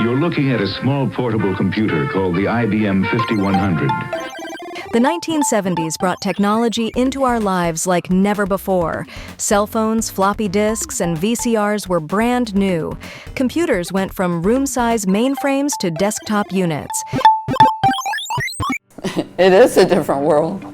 You're looking at a small portable computer called the IBM 5100. The 1970s brought technology into our lives like never before. Cell phones, floppy disks, and VCRs were brand new. Computers went from room-size mainframes to desktop units. It is a different world.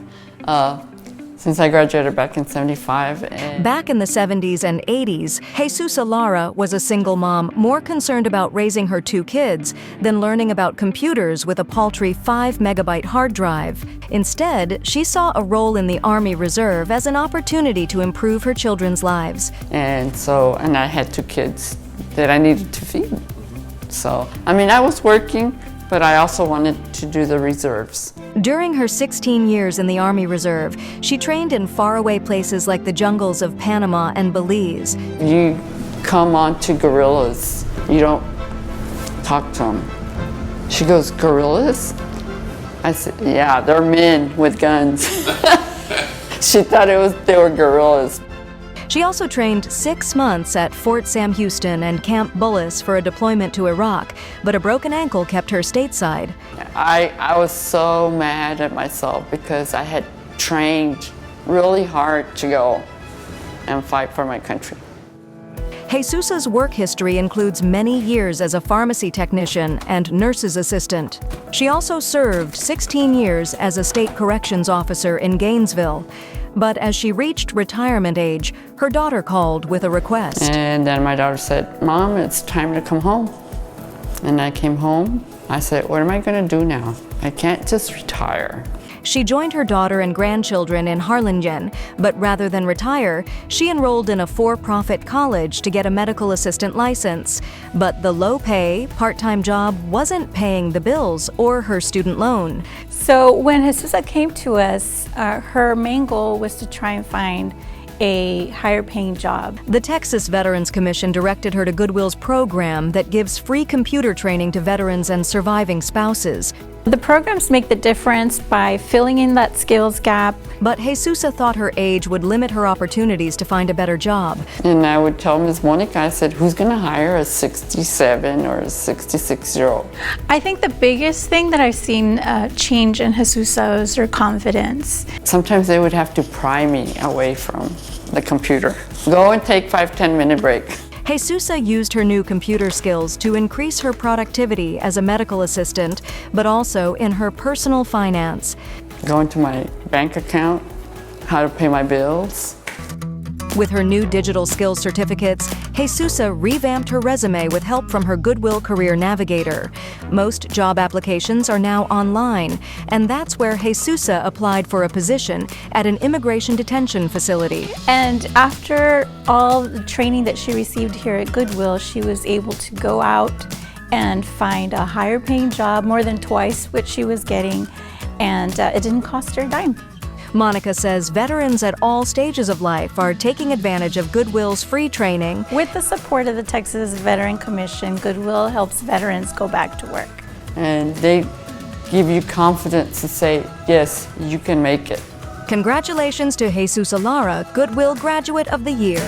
Since I graduated back in '75. Back in the 70s and 80s, Jesusa Lara was a single mom more concerned about raising her 2 kids than learning about computers with a paltry 5-megabyte hard drive. Instead, she saw a role in the Army Reserve as an opportunity to improve her children's lives. And I had 2 kids that I needed to feed. So, I was working, but I also wanted to do the reserves. During her 16 years in the Army Reserve, she trained in faraway places like the jungles of Panama and Belize. You come on to guerrillas, you don't talk to them. She goes, "Guerrillas?" I said, "Yeah, they're men with guns." She thought they were guerrillas. She also trained 6 months at Fort Sam Houston and Camp Bullis for a deployment to Iraq, but a broken ankle kept her stateside. I was so mad at myself because I had trained really hard to go and fight for my country. Jesusa's work history includes many years as a pharmacy technician and nurse's assistant. She also served 16 years as a state corrections officer in Gainesville. But as she reached retirement age, her daughter called with a request. And then my daughter said, "Mom, it's time to come home." And I came home. I said, "What am I going to do now? I can't just retire." She joined her daughter and grandchildren in Harlingen, but rather than retire, she enrolled in a for-profit college to get a medical assistant license. But the low-pay, part-time job wasn't paying the bills or her student loan. So when Jesusa came to us, her main goal was to try and find a higher paying job. The Texas Veterans Commission directed her to Goodwill's program that gives free computer training to veterans and surviving spouses. The programs make the difference by filling in that skills gap. But Jesusa thought her age would limit her opportunities to find a better job. And I would tell Ms. Monica, I said, "Who's going to hire a 67 or a 66-year-old? I think the biggest thing that I've seen change in Jesusa is her confidence. Sometimes they would have to pry me away from the computer. Go and take 5-10 minute break. Jesusa used her new computer skills to increase her productivity as a medical assistant, but also in her personal finance. Go into my bank account, how to pay my bills. With her new digital skills certificates, Jesusa revamped her resume with help from her Goodwill Career Navigator. Most job applications are now online, and that's where Jesusa applied for a position at an immigration detention facility. And after all the training that she received here at Goodwill, she was able to go out and find a higher paying job, more than twice what she was getting, and it didn't cost her a dime. Monica says veterans at all stages of life are taking advantage of Goodwill's free training. With the support of the Texas Veteran Commission, Goodwill helps veterans go back to work. And they give you confidence to say, yes, you can make it. Congratulations to Jesusa Lara, Goodwill Graduate of the Year.